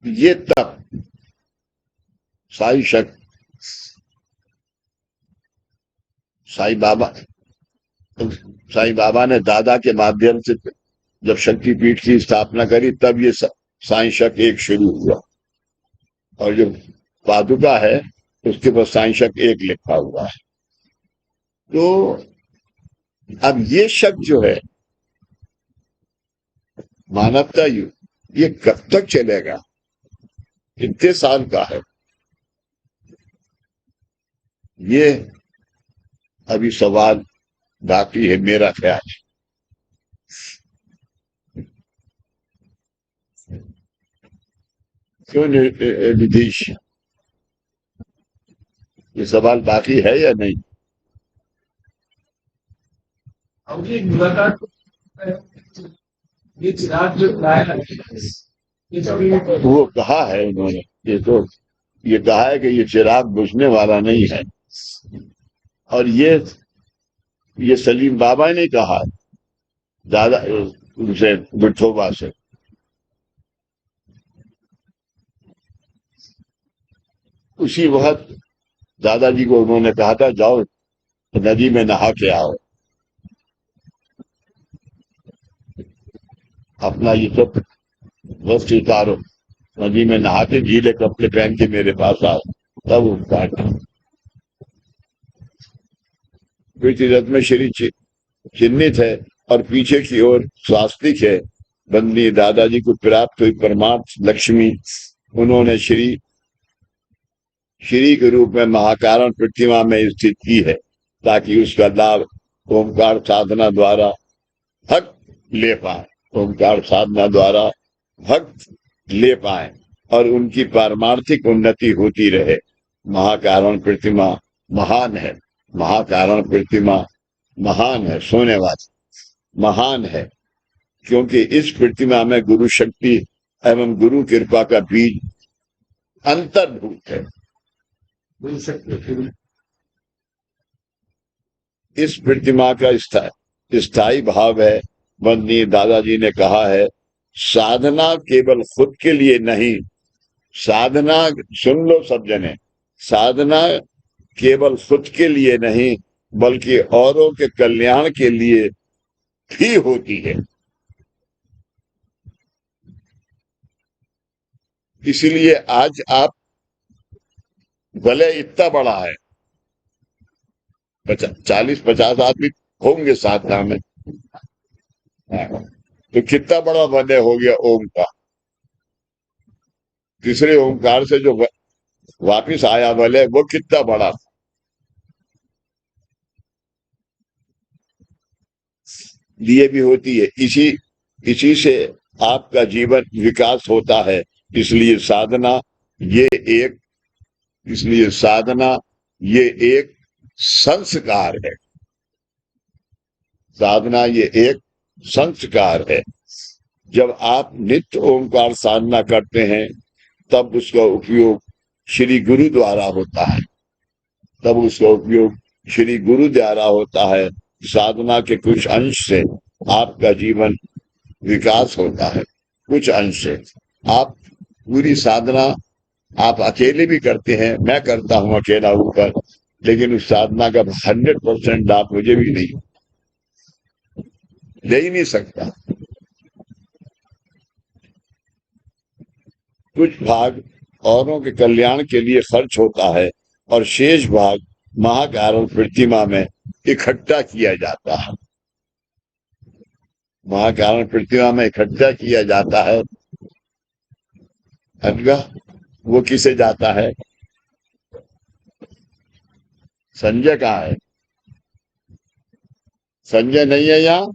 ये तप साईं बाबा ने दादा के माध्यम से जब शक्तिपीठ की स्थापना करी तब ये साईं शक एक शुरू हुआ, और जो पादुका है उसके पर साईं शक एक लिखा हुआ है। तो अब ये शक जो है मानवता युग, ये कब तक चलेगा? कितने साल का है ये अभी सवाल बाकी है मेरा ख्याल। क्यों निधीश, ये सवाल बाकी है या नहीं? वो कहा है उन्होंने, ये कहा है कि ये चिराग बुझने वाला नहीं है, और ये सलीम बाबा ने कहा दादा उनसे विठोबा से। उसी वक्त दादाजी को उन्होंने कहा था, जाओ नदी में नहा के आओ, अपना ये सब वस्त्र उतारो, नदी में नहा के गीले कपड़े पहन के मेरे पास आओ। तब वो काटा। रथ में श्री चिन्हित है और पीछे की ओर स्वास्तिक है। बंदी दादाजी को प्राप्त हुई परमार्थ लक्ष्मी उन्होंने श्री श्री के रूप में महाकारण प्रतिमा में स्थित की है, ताकि उसका लाभ ओमकार साधना द्वारा भक्त ले पाए, ओमकार साधना द्वारा भक्त ले पाए और उनकी पारमार्थिक उन्नति होती रहे। महाकारण प्रतिमा महान है, महाकारण प्रतिमा महान है, सोने वाली महान है, क्योंकि इस प्रतिमा में गुरु शक्ति एवं गुरु कृपा का बीज अंतर्भूत है। इस प्रतिमा का स्थायी भाव है। वंदनीय दादाजी ने कहा है, साधना केवल खुद के लिए नहीं, साधना, सुन लो सब जने, साधना केवल खुद के लिए नहीं बल्कि औरों के कल्याण के लिए भी होती है। इसलिए आज आप भले इतना बड़ा है, 40-50 आदमी होंगे साधना में, तो कितना बड़ा वलय हो गया ओम का। तीसरे ओमकार से जो वापिस आया वलय, वो कितना बड़ा। लिए भी होती है, इसी से आपका जीवन विकास होता है। इसलिए साधना ये एक इसलिए साधना ये एक संस्कार है। साधना ये एक संस्कार है। जब आप नित्य ओमकार साधना करते हैं तब उसका उपयोग श्री गुरु द्वारा होता है, तब उसका उपयोग श्री गुरु द्वारा होता है। साधना के कुछ अंश से आपका जीवन विकास होता है, कुछ अंश से। आप पूरी साधना आप अकेले भी करते हैं, मैं करता हूं अकेला ऊपर, लेकिन उस साधना का 100% लाभ मुझे भी नहीं, ले ही नहीं सकता। कुछ भाग औरों के कल्याण के लिए खर्च होता है और शेष भाग महाकारण प्रतिमा में इकट्ठा किया जाता है। महाकारण प्रतिमा में इकट्ठा किया जाता है। अनगा वो किसे जाता है? संजय कहाँ है? संजय नहीं है यहाँ?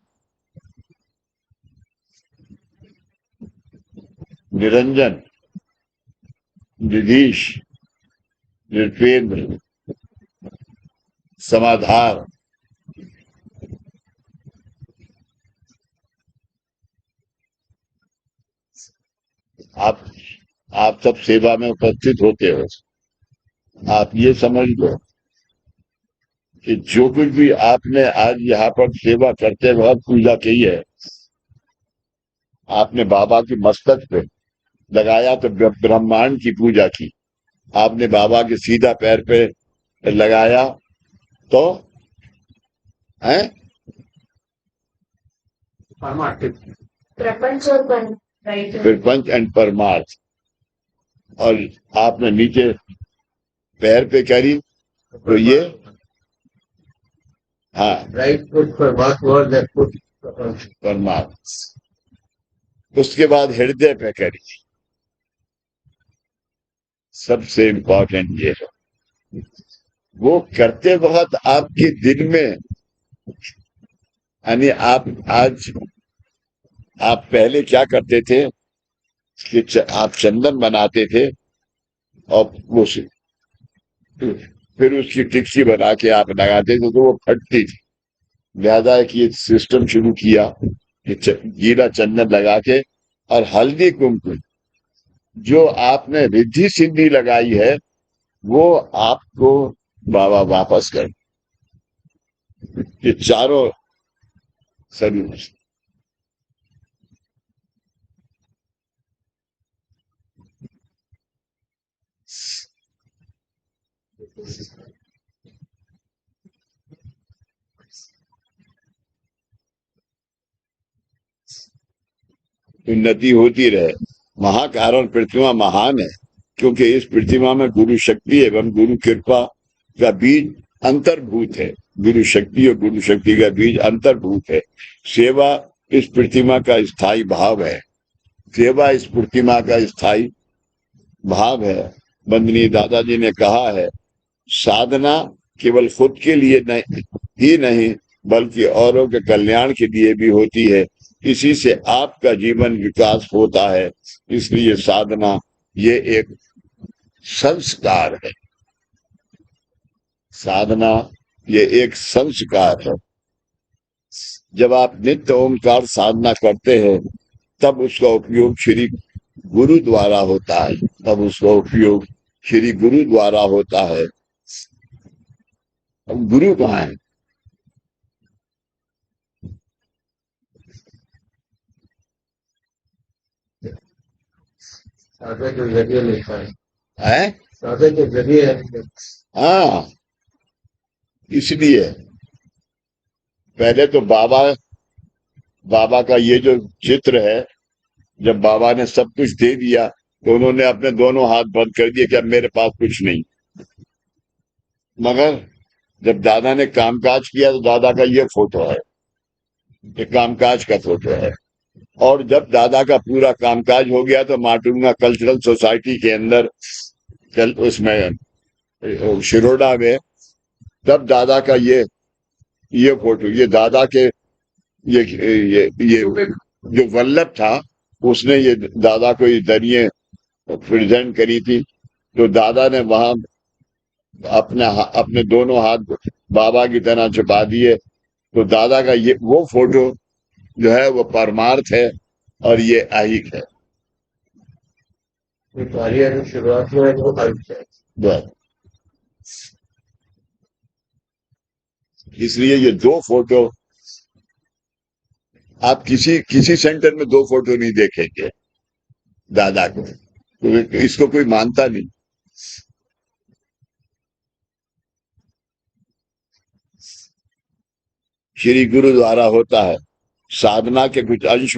निरंजन, निधीश, नृपेंद्र, समाधार, आप आप सब सेवा में उपस्थित होते हो। आप ये समझ लो कि जो कुछ भी आपने आज यहाँ पर सेवा करते वक्त पूजा की है, आपने बाबा की मस्तक पे लगाया तो ब्रह्मांड की पूजा की, आपने बाबा के सीधा पैर पे लगाया तो है प्रपंच और प्रपंच एंड परमार्थ। और आपने नीचे पैर पे करी तो ये हाँ राइट फुट परमार्थ और लेफ्ट फुट परमार्थ। उसके बाद हृदय पे करी। सबसे इंपॉर्टेंट ये है, वो करते वक्त आपके दिल में, यानी आप पहले क्या करते थे कि आप चंदन बनाते थे और वो फिर उसकी टिक्की बना के आप लगाते थे तो वो फटती थी। लिहाजा कि ये सिस्टम शुरू किया कि गीला चंदन लगा के और हल्दी कुमकुम जो आपने रिद्धि सिद्धि लगाई है वो आपको बाबा वापस कर, ये चारों शरीर उन्नति होती रहे। महाकारण प्रतिमा महान है, क्योंकि इस प्रतिमा में गुरु शक्ति एवं गुरु कृपा का बीज अंतर्भूत है। गुरु शक्ति और गुरु शक्ति का बीज अंतर्भूत है। सेवा इस प्रतिमा का स्थायी भाव है। सेवा इस प्रतिमा का स्थायी भाव है। वंदनीय दादाजी ने कहा है, साधना केवल खुद के लिए ही नहीं बल्कि औरों के कल्याण के लिए भी होती है। इसी से आपका जीवन विकास होता है। इसलिए साधना ये एक संस्कार है। साधना ये एक संस्कार है। जब आप नित्य ओंकार साधना करते हैं तब उसका उपयोग श्री गुरु द्वारा होता है। तब उसका उपयोग श्री गुरु द्वारा होता है। अब गुरु कहाँ है? साधक के जरिए लिखा है। है? साधक के जरिए है। हाँ, इसलिए पहले तो बाबा का ये जो चित्र है, जब बाबा ने सब कुछ दे दिया तो उन्होंने अपने दोनों हाथ बंद कर दिए कि अब मेरे पास कुछ नहीं। मगर जब दादा ने कामकाज किया तो दादा का ये फोटो है, ये कामकाज का फोटो है। और जब दादा का पूरा कामकाज हो गया तो माटुंगा कल्चरल सोसाइटी के अंदर उसमें शिरोडा में, तब दादा का ये फोटो, ये दादा के ये जो वल्लभ था उसने ये दादा को ये दरिये प्रेजेंट करी थी। तो दादा ने वहां अपने दोनों हाथ बाबा की तरह छुपा दिए। तो दादा का ये वो फोटो जो है वो परमार्थ है और ये आहिक है। ये कार्य जो शुरुआत में है वो अर्थ है। बस। इसलिए ये दो फोटो आप किसी सेंटर में दो फोटो नहीं देखेंगे दादा को, तो इसको कोई मानता नहीं। श्री गुरु द्वारा होता है। साधना के कुछ अंश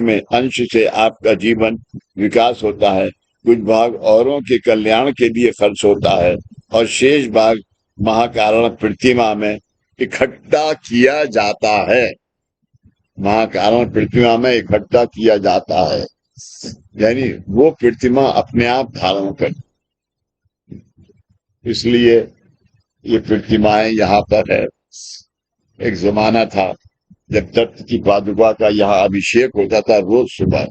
से आपका जीवन विकास होता है। कुछ भाग औरों के कल्याण के लिए खर्च होता है और शेष भाग महाकारण प्रतिमा में इकट्ठा किया जाता है। महाकारण प्रतिमा में इकट्ठा किया जाता है, यानी वो प्रतिमा अपने आप धारण कर। इसलिए ये प्रतिमाएं यहाँ पर है। एक जमाना था जब तत्व की पादुका का यहाँ अभिषेक होता था रोज सुबह।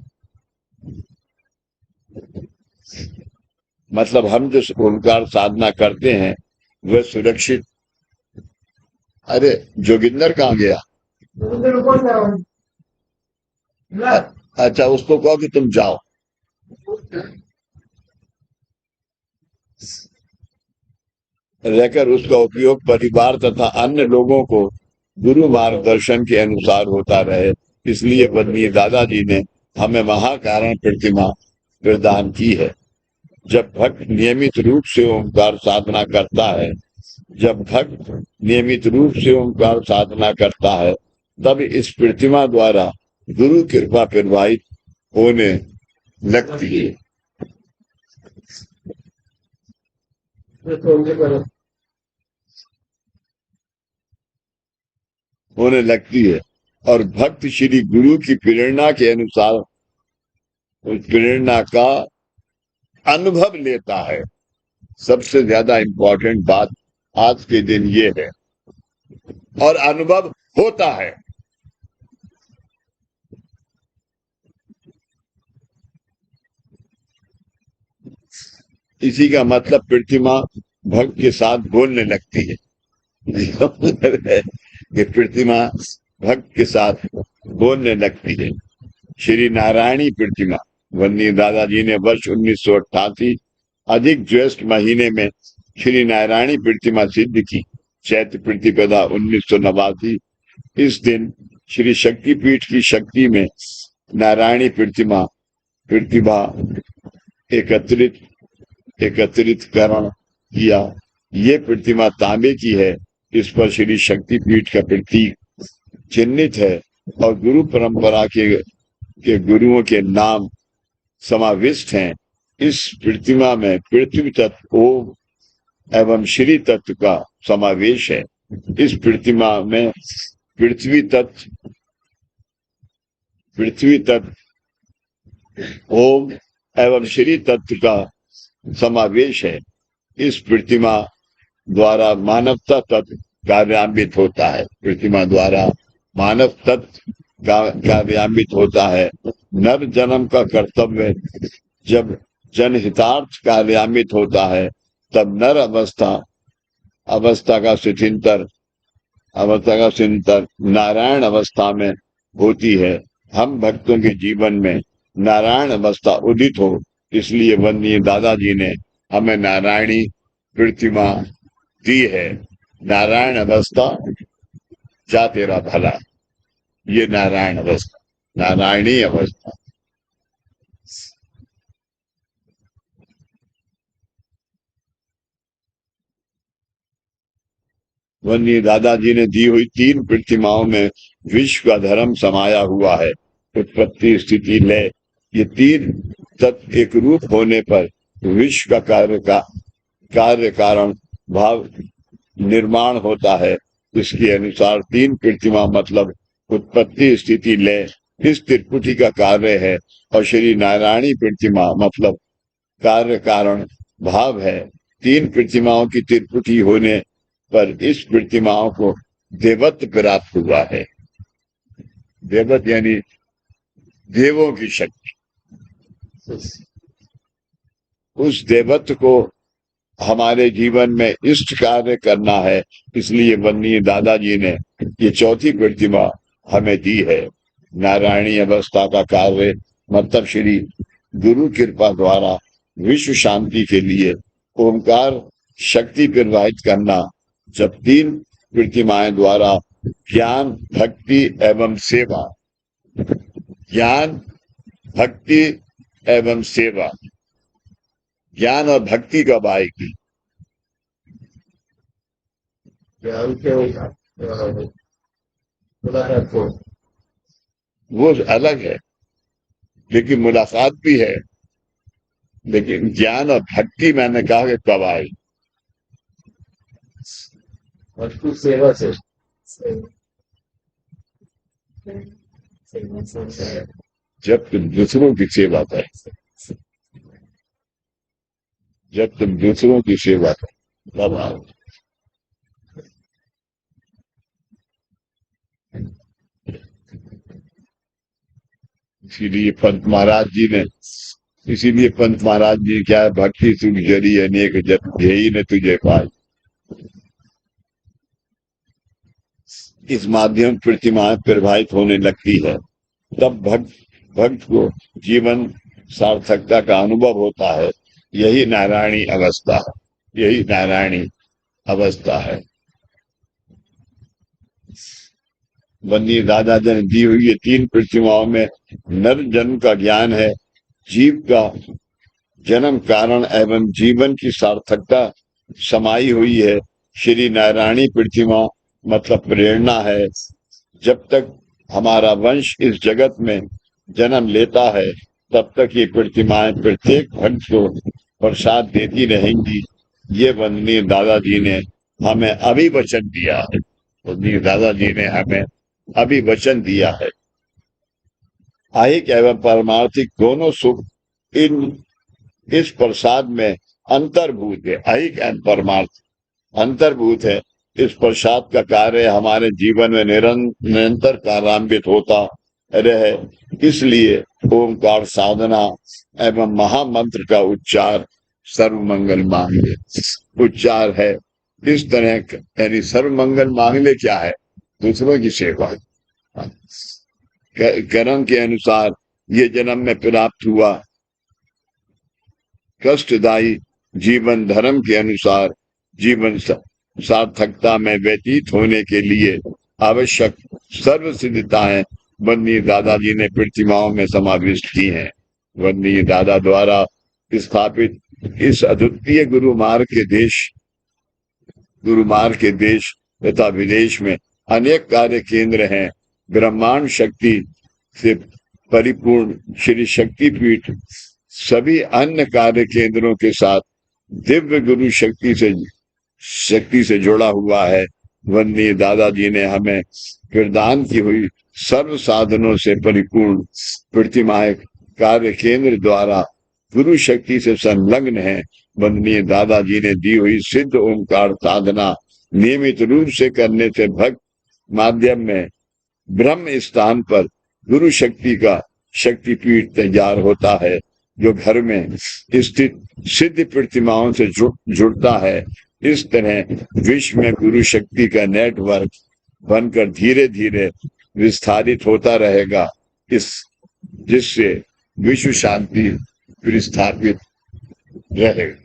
मतलब हम जो ओंकार साधना करते हैं वह सुरक्षित। अरे जोगिंदर कहाँ गया? अच्छा, उसको कहो कि तुम जाओ। रहकर उसका उपयोग परिवार तथा अन्य लोगों को गुरु मार्गदर्शन के अनुसार होता रहे। इसलिए वंदनीय दादाजी ने हमें महाकारण प्रतिमा प्रदान की है। जब भक्त नियमित रूप से ओंकार साधना करता है, जब भक्त नियमित रूप से ओंकार साधना करता है तब इस प्रतिमा द्वारा गुरु कृपा प्रवाहित होने लगती है। होने लगती है और भक्त श्री गुरु की प्रेरणा के अनुसार उस प्रेरणा का अनुभव लेता है। सबसे ज्यादा इंपॉर्टेंट बात आज के दिन ये है, और अनुभव होता है। इसी का मतलब प्रतिमा भक्त के साथ बोलने लगती है। कि प्रतिमा भक्त के साथ बोलने लगती है। श्री नारायणी प्रतिमा वंदनीय दादाजी ने वर्ष 1988 अधिक ज्येष्ठ महीने में श्री नारायणी प्रतिमा सिद्ध की। चैत्र प्रतिपदा 1989। इस दिन श्री शक्तिपीठ की शक्ति में नारायणी प्रतिमा एकत्रित करण किया ये प्रतिमा तांबे की है। इस पर श्री शक्तिपीठ का प्रतीक चिन्हित है और गुरु परंपरा के गुरुओं के नाम समाविष्ट हैं। इस प्रतिमा में पृथ्वी तत्व ओम एवं श्री तत्व का समावेश है। इस प्रतिमा में पृथ्वी तत्व ओम एवं श्री तत्व का समावेश है। इस प्रतिमा द्वारा मानवता तत्व कार्यान्वित होता है। प्रतिमा द्वारा मानव तत्व कार्यान्वित होता है। नर जन्म का कर्तव्य जब जनहितार्थ कार्यान्वित होता है तब नर अवस्था का चिंतन नारायण अवस्था में होती है। हम भक्तों के जीवन में नारायण अवस्था उदित हो, इसलिए वंदनीय दादाजी ने हमें नारायणी प्रतिमा दी है। नारायण अवस्था जा तेरा भला, ये नारायण अवस्था, नारायणी अवस्था। वंदनीय दादाजी ने दी हुई 3 प्रतिमाओं में विश्व का धर्म समाया हुआ है। उत्पत्ति स्थिति लय, ये 3 तत्व एक रूप होने पर विश्व का कार्य कारण भाव निर्माण होता है। इसके अनुसार 3 प्रतिमा मतलब उत्पत्ति स्थिति लय इस त्रिपुटी का कार्य है और श्री नारायणी प्रतिमा मतलब कार्य कारण भाव है। 3 प्रतिमाओं की त्रिपुटी होने पर इस प्रतिमाओं को देवत्व प्राप्त हुआ है। देवत यानी देवों की शक्ति। उस देवत्व को हमारे जीवन में इष्ट कार्य करना है, इसलिए वंदनीय दादाजी ने ये 4थी प्रतिमा हमें दी है। नारायणी अवस्था का कार्य मतलब श्री गुरु कृपा द्वारा विश्व शांति के लिए ओंकार शक्ति प्रवाहित करना। जब 3 प्रतिमाएं द्वारा ज्ञान भक्ति एवं सेवा, ज्ञान भक्ति एवं सेवा, ज्ञान और भक्ति कब आएगी? ज्ञान के मुलाकात को वो अलग है, लेकिन मुलाकात भी है। लेकिन ज्ञान और भक्ति मैंने कहा कि कब आएगी? वस्तु सेवा से जब तुम दूसरों की सेवा करो, जब तुम दूसरों की सेवा करो तब आओ। इसीलिए पंत महाराज जी ने क्या है, भक्ति सुख जरी अनेक जन यही ने तुझे पाई। इस माध्यम प्रतिमाएं प्रवाहित होने लगती है, तब भक्त को जीवन सार्थकता का अनुभव होता है। यही नारायणी अवस्था है, यही नारायणी अवस्था है। वंदनीय दादाजी ने दी हुई ये 3 प्रतिमाओं में नर जन्म का ज्ञान है, जीव का जन्म कारण एवं जीवन की सार्थकता समाई हुई है। श्री नारायणी प्रतिमा मतलब प्रेरणा है। जब तक हमारा वंश इस जगत में जन्म लेता है तब तक ये प्रतिमाएं प्रत्येक भक्त को प्रसाद देती रहेंगी। ये वंदनीय दादाजी ने हमें अभी वचन दिया है। वंदनीय दादाजी ने हमें अभी वचन दिया है। आहिक एवं पारमार्थिक दोनों सुख इस प्रसाद में अंतर्भूत है। आहिक एवं परमार्थ अंतर्भूत है। इस प्रसाद का कार्य हमारे जीवन में निरंतर कार्यान्वित होता रहे, इसलिए ओंकार साधना एवं महामंत्र का उच्चार सर्वमंगल मांगले उच्चार है। इस तरह यानी सर्वमंगल मांगले क्या है? दूसरों की सेवा। कर्म के अनुसार ये जन्म में प्राप्त हुआ कष्टदायी जीवन धर्म के अनुसार जीवन सार्थकता में व्यतीत होने के लिए आवश्यक सर्व सिद्धताएं वंदनीय दादाजी ने प्रतिमाओं में समाविष्ट की हैं। वंदनीय दादा द्वारा स्थापित इस अद्वितीय गुरु मार्ग के देश गुरुमार के देश तथा विदेश में अनेक कार्य केंद्र हैं। ब्रह्मांड शक्ति से परिपूर्ण श्री शक्तिपीठ सभी अन्य कार्य केंद्रों के साथ दिव्य गुरु शक्ति से जुड़ा हुआ है। वंदनीय दादाजी ने हमें प्रदान की हुई सर्व साधनों से परिपूर्ण प्रतिमाएं कार्य केंद्र द्वारा गुरु शक्ति से संलग्न है। वंदनीय दादाजी ने दी हुई सिद्ध ओंकार साधना नियमित रूप से करने से भक्त माध्यम में ब्रह्म स्थान पर गुरु शक्ति का शक्तिपीठ तैयार होता है, जो घर में स्थित सिद्ध प्रतिमाओं से जुड़ता है। इस तरह विश्व में गुरु शक्ति का नेटवर्क बनकर धीरे धीरे विस्तारित होता रहेगा, जिससे विश्व शांति विस्थापित रहेगा।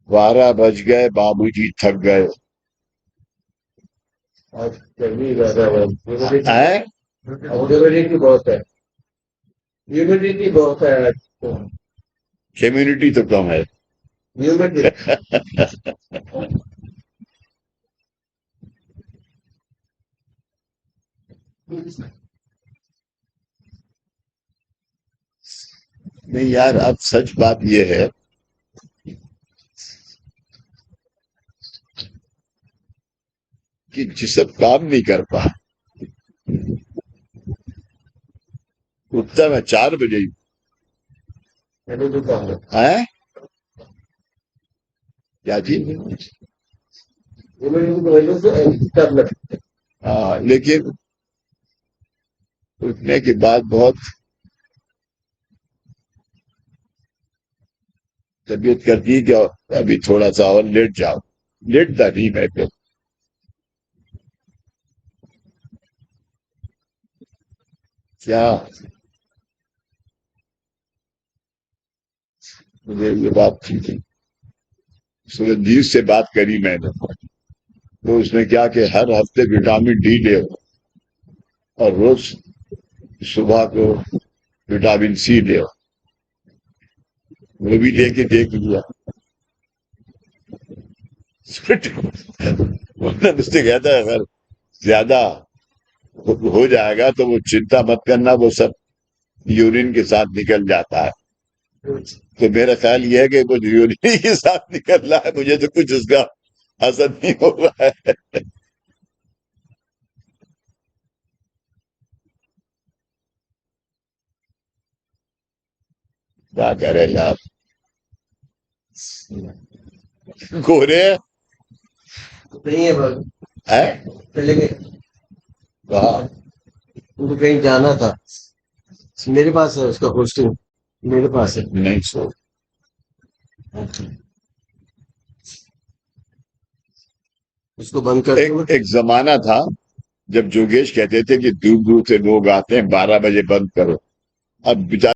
12 बज गए, बाबूजी थक गए। आज गर्मी ज्यादा है, है ह्यूमिडिटी बहुत है, ह्यूमिडिटी बहुत है आज तो। कम्युनिटी तो कम है। ह्यूमिडिटी नहीं यार, अब सच बात यह है कि जिस सब काम नहीं कर पा, उठता मैं 4 बजे ही। मैंने जो कहा है क्या जी? ह्यूमिडिटी की वजह से कर लगता है। हाँ, लेकिन उठने के बाद बहुत तबीयत करती है कि अभी थोड़ा सा और लेट जाओ। लेटता नहीं मैं फिर। क्या मुझे ये बात ठीक है, सूरजजीत से बात करी मैंने, तो उसने क्या कि हर हफ्ते विटामिन डी ले और रोज सुबह को विटामिन सी ले। वो भी लेके देख लिया। उसने कहता है अगर ज्यादा हो जाएगा तो वो चिंता मत करना, वो सब यूरिन के साथ निकल जाता है। तो मेरा ख्याल यह है कि वो यूरिन के साथ निकल रहा है, मुझे तो कुछ उसका असर नहीं हो रहा है। क्या करे यार, गोरे नहीं है बस, है चले गए, कहा उनको कहीं जाना था। मेरे पास है उसका पोस्टिंग, मेरे पास है। नहीं सो। उसको बंद कर दो। एक जमाना था जब जोगेश कहते थे कि दूर दूर से लोग आते हैं, 12 बजे बंद करो। अब